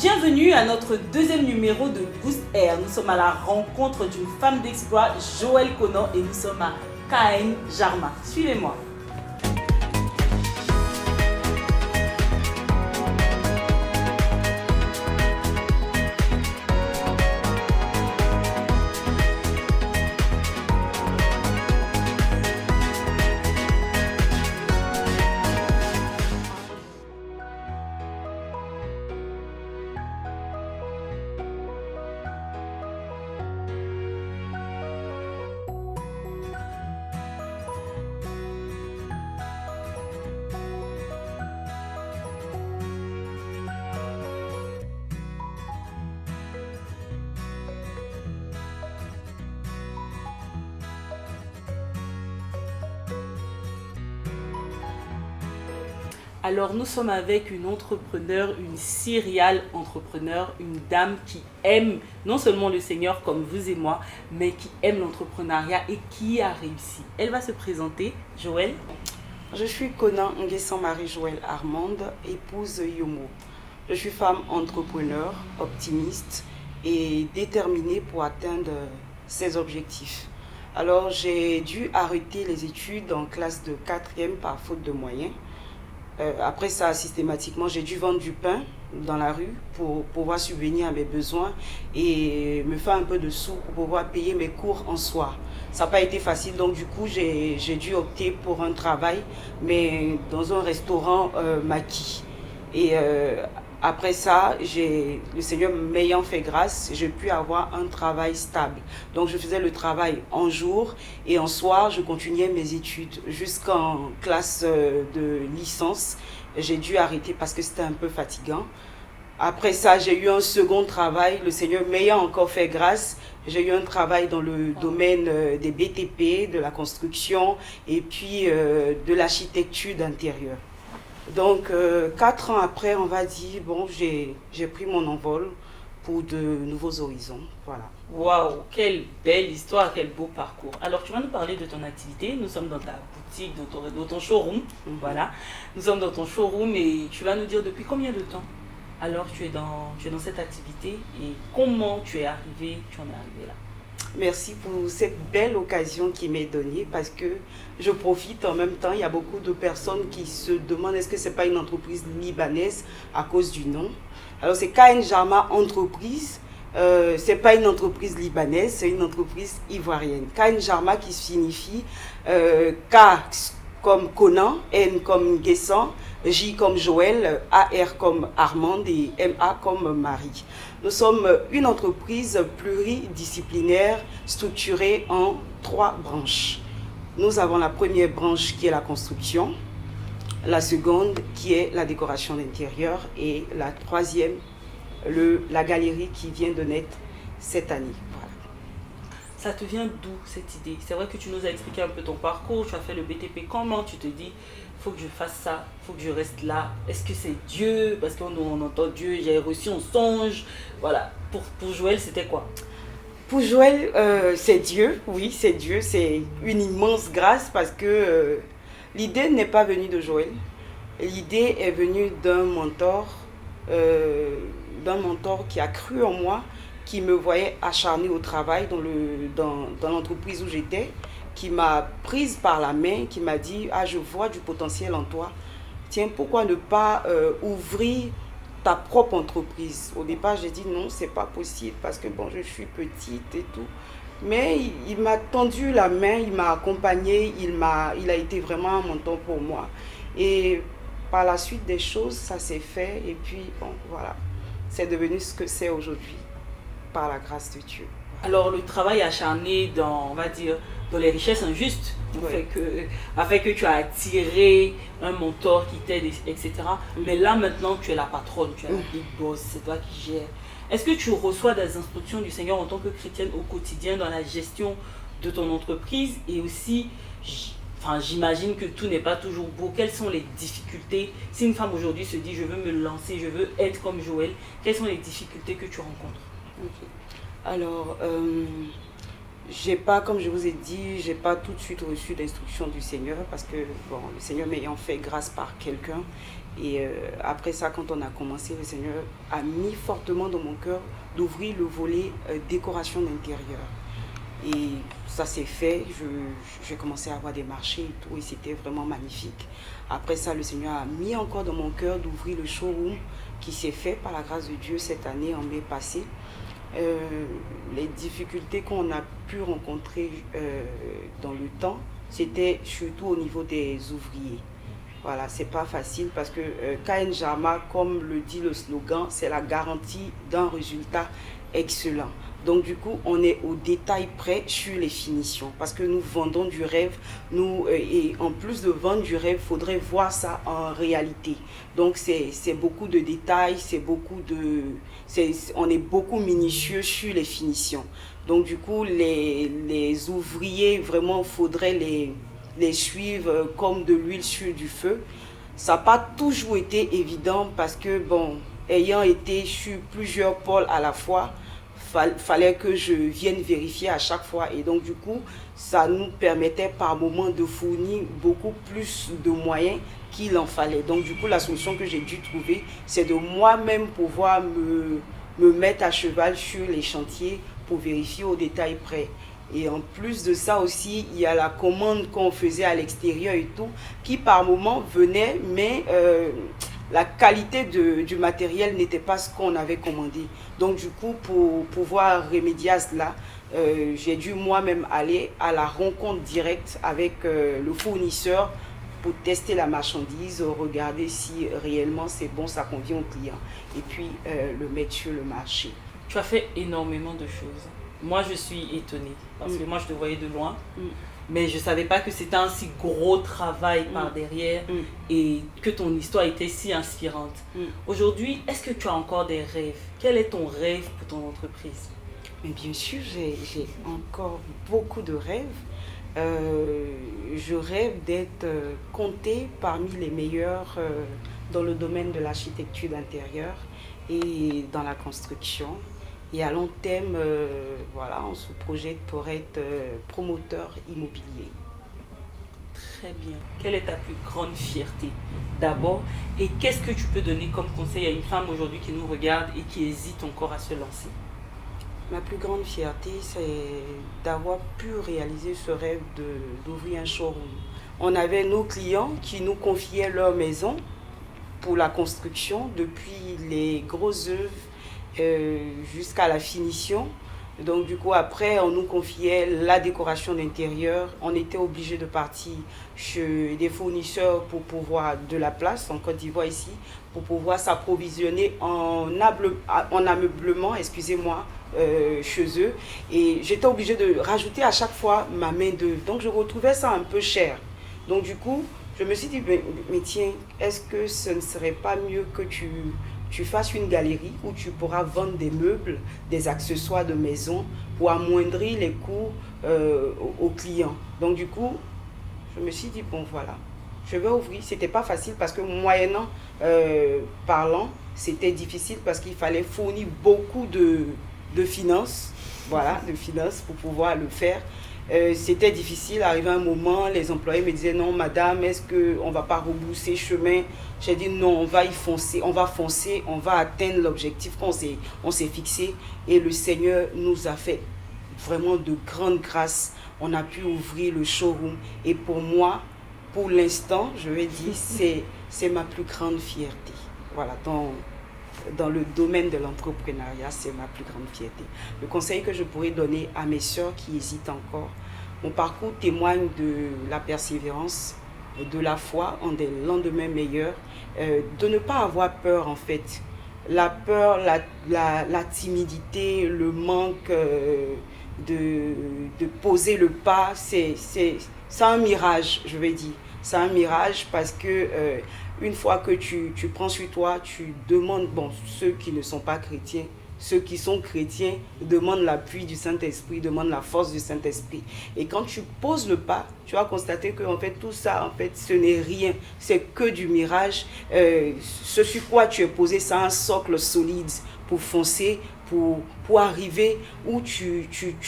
Bienvenue à notre deuxième numéro de Boost Air. Nous sommes à la rencontre d'une femme d'exploit, Joëlle Conan, et nous sommes à Caen Jarma. Suivez-moi. Alors nous sommes avec une entrepreneur, une serial entrepreneur, une dame qui aime non seulement le Seigneur comme vous et moi, mais qui aime l'entrepreneuriat et qui a réussi. Elle va se présenter. Joëlle. Je suis Conan Nguessan Marie-Joëlle Armande, épouse Yomo. Je suis femme entrepreneur, optimiste et déterminée pour atteindre ses objectifs. Alors j'ai dû arrêter les études en classe de 4e par faute de moyens. Après ça, systématiquement, j'ai dû vendre du pain dans la rue pour pouvoir subvenir à mes besoins et me faire un peu de sous pour pouvoir payer mes cours en soir. Ça n'a pas été facile, donc du coup, j'ai dû opter pour un travail, mais dans un restaurant maquis. Et après ça, le Seigneur m'ayant fait grâce, j'ai pu avoir un travail stable. Donc je faisais le travail en jour et en soir, je continuais mes études jusqu'en classe de licence. J'ai dû arrêter parce que c'était un peu fatigant. Après ça, j'ai eu un second travail, le Seigneur m'ayant encore fait grâce. J'ai eu un travail dans le domaine des BTP, de la construction et puis de l'architecture d'intérieur. Donc, 4 ans après, on va dire, bon, j'ai pris mon envol pour de nouveaux horizons. Voilà. Waouh, quelle belle histoire, quel beau parcours. Alors, tu vas nous parler de ton activité. Nous sommes dans ta boutique, dans ton showroom. Voilà. Nous sommes dans ton showroom et tu vas nous dire depuis combien de temps alors tu es dans cette activité et comment tu es en arrivé là. Merci pour cette belle occasion qui m'est donnée parce que je profite en même temps. Il y a beaucoup de personnes qui se demandent est-ce que ce n'est pas une entreprise libanaise à cause du nom. Alors c'est Caen Jarma Entreprise. Ce n'est pas une entreprise libanaise, c'est une entreprise ivoirienne. Caen Jarma qui signifie K comme Conan, N comme Nguessan, J comme Joëlle, AR comme Armande et MA comme Marie. Nous sommes une entreprise pluridisciplinaire structurée en 3 branches. Nous avons la première branche qui est la construction, la seconde qui est la décoration d'intérieur et la troisième, la galerie qui vient de naître cette année. Voilà. Ça te vient d'où cette idée? C'est vrai que tu nous as expliqué un peu ton parcours, tu as fait le BTP. Comment tu te dis faut que je fasse ça, faut que je reste là? Est-ce que c'est Dieu? Parce qu'on entend Dieu, j'ai reçu un songe. Voilà. Pour Joëlle, c'était quoi? Pour Joëlle, c'est Dieu. Oui, c'est Dieu. C'est une immense grâce parce que l'idée n'est pas venue de Joëlle. L'idée est venue d'un mentor qui a cru en moi, qui me voyait acharnée au travail dans l'entreprise où j'étais, qui m'a prise par la main, qui m'a dit « Ah, je vois du potentiel en toi. Tiens, pourquoi ne pas ouvrir ta propre entreprise ?» Au départ, j'ai dit « Non, c'est pas possible parce que bon, je suis petite et tout. » Mais il m'a tendu la main, il m'a accompagnée, il a été vraiment un mentor pour moi. Et par la suite des choses, ça s'est fait et puis bon, voilà. C'est devenu ce que c'est aujourd'hui, par la grâce de Dieu. Alors le travail acharné dans, on va dire, dans les richesses injustes, Oui. a fait que tu as attiré un mentor qui t'aide, etc. Mais là maintenant, tu es la patronne, tu es la big boss, c'est toi qui gères. Est-ce que tu reçois des instructions du Seigneur en tant que chrétienne au quotidien dans la gestion de ton entreprise? Et aussi, j'imagine que tout n'est pas toujours beau. Quelles sont les difficultés? Si une femme aujourd'hui se dit, je veux me lancer, je veux être comme Joëlle, quelles sont les difficultés que tu rencontres? Okay. Alors, J'ai pas, comme je vous ai dit, j'ai pas tout de suite reçu d'instruction du Seigneur parce que, bon, le Seigneur m'ayant fait grâce par quelqu'un. Et après ça, quand on a commencé, le Seigneur a mis fortement dans mon cœur d'ouvrir le volet décoration d'intérieur. Et ça s'est fait, j'ai commencé à avoir des marchés et tout, et c'était vraiment magnifique. Après ça, le Seigneur a mis encore dans mon cœur d'ouvrir le showroom qui s'est fait par la grâce de Dieu cette année, en mai passé. Les difficultés qu'on a pu rencontrer dans le temps, c'était surtout au niveau des ouvriers. Voilà, c'est pas facile parce que KN Jama, comme le dit le slogan, c'est la garantie d'un résultat excellent. Donc du coup, on est au détail près sur les finitions parce que nous vendons du rêve. Et en plus de vendre du rêve, il faudrait voir ça en réalité. Donc c'est beaucoup de détails, on est beaucoup minutieux sur les finitions. Donc du coup, les ouvriers, vraiment, il faudrait les suivre comme de l'huile sur du feu. Ça n'a pas toujours été évident parce que, bon, ayant été sur plusieurs pôles à la fois, fallait que je vienne vérifier à chaque fois. Et donc, du coup, ça nous permettait par moment de fournir beaucoup plus de moyens qu'il en fallait. Donc, du coup, la solution que j'ai dû trouver, c'est de moi-même pouvoir me mettre à cheval sur les chantiers pour vérifier au détail près. Et en plus de ça aussi, il y a la commande qu'on faisait à l'extérieur et tout, qui par moment venait, mais la qualité du matériel n'était pas ce qu'on avait commandé. Donc du coup, pour pouvoir remédier à cela, j'ai dû moi-même aller à la rencontre directe avec le fournisseur pour tester la marchandise, regarder si réellement c'est bon, ça convient au client, et puis le mettre sur le marché. Tu as fait énormément de choses. Moi, je suis étonnée parce que moi, je te voyais de loin. Mais je ne savais pas que c'était un si gros travail par derrière et que ton histoire était si inspirante. Aujourd'hui, est-ce que tu as encore des rêves? Quel est ton rêve pour ton entreprise? Mais bien sûr, j'ai encore beaucoup de rêves. Je rêve d'être comptée parmi les meilleurs dans le domaine de l'architecture d'intérieur et dans la construction. Et à long terme, voilà, on se projette pour être promoteur immobilier. Très bien. Quelle est ta plus grande fierté d'abord? Et qu'est-ce que tu peux donner comme conseil à une femme aujourd'hui qui nous regarde et qui hésite encore à se lancer? Ma plus grande fierté, c'est d'avoir pu réaliser ce rêve d'ouvrir un showroom. On avait nos clients qui nous confiaient leur maison pour la construction, depuis les grosses œuvres jusqu'à la finition. Donc du coup, après, on nous confiait la décoration d'intérieur. On était obligé de partir chez des fournisseurs pour pouvoir de la place en Côte d'Ivoire ici, pour pouvoir s'approvisionner en ameublement, excusez-moi, chez eux. Et j'étais obligée de rajouter à chaque fois ma main d'œuvre. Donc je retrouvais ça un peu cher. Donc du coup, je me suis dit, mais tiens, est-ce que ce ne serait pas mieux que tu fasses une galerie où tu pourras vendre des meubles, des accessoires de maison pour amoindrir les coûts aux clients. Donc du coup, je me suis dit, bon voilà, je vais ouvrir. C'était pas facile parce que moyennant parlant, c'était difficile parce qu'il fallait fournir beaucoup de finances, voilà, de finances pour pouvoir le faire. C'était difficile. Arrivé un moment, les employés me disaient non madame, est-ce qu'on ne va pas rebrousser chemin? J'ai dit non, on va y foncer, on va atteindre l'objectif qu'on s'est fixé. Et le Seigneur nous a fait vraiment de grandes grâces. On a pu ouvrir le showroom. Et pour moi, pour l'instant, je vais dire, c'est ma plus grande fierté. Voilà, dans le domaine de l'entrepreneuriat, c'est ma plus grande fierté. Le conseil que je pourrais donner à mes sœurs qui hésitent encore, mon parcours témoigne de la persévérance, de la foi en des lendemains meilleurs, de ne pas avoir peur en fait. La peur, la timidité, le manque de poser le pas, c'est un mirage, je vais dire. C'est un mirage parce que une fois que tu prends sur toi, tu demandes, bon, ceux qui ne sont pas chrétiens, ceux qui sont chrétiens demandent l'appui du Saint-Esprit, demandent la force du Saint-Esprit. Et quand tu poses le pas, tu vas constater que en fait, tout ça, en fait, ce n'est rien. C'est que du mirage. Ce sur quoi tu es posé, c'est un socle solide pour foncer, pour arriver où tu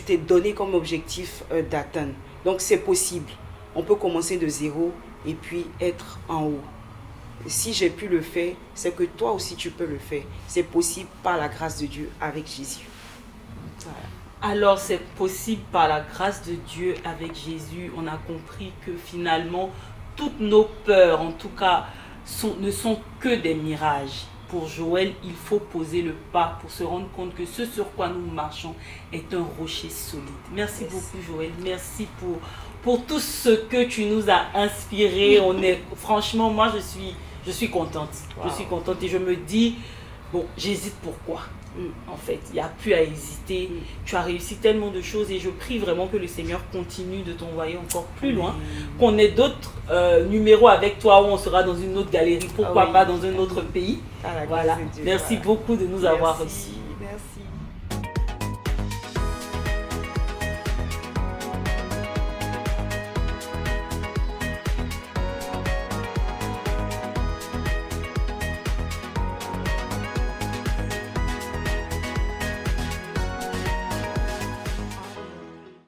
t'es donné comme objectif d'atteindre. Donc c'est possible. On peut commencer de zéro et puis être en haut. Si j'ai pu le faire, c'est que toi aussi tu peux le faire. C'est possible par la grâce de Dieu avec Jésus. Voilà. Alors c'est possible par la grâce de Dieu avec Jésus. On a compris que finalement, toutes nos peurs, en tout cas, ne sont que des mirages. Pour Joël, il faut poser le pas pour se rendre compte que ce sur quoi nous marchons est un rocher solide. Merci beaucoup Joël, merci pour tout ce que tu nous as inspiré. Franchement, moi je suis contente. Wow. Je suis contente et je me dis, bon, j'hésite pourquoi. En fait, il n'y a plus à hésiter. Tu as réussi tellement de choses et je prie vraiment que le Seigneur continue de t'envoyer encore plus loin, qu'on ait d'autres numéros avec toi où on sera dans une autre galerie, pourquoi pas dans un autre pays. Voilà. Merci beaucoup de nous avoir reçus.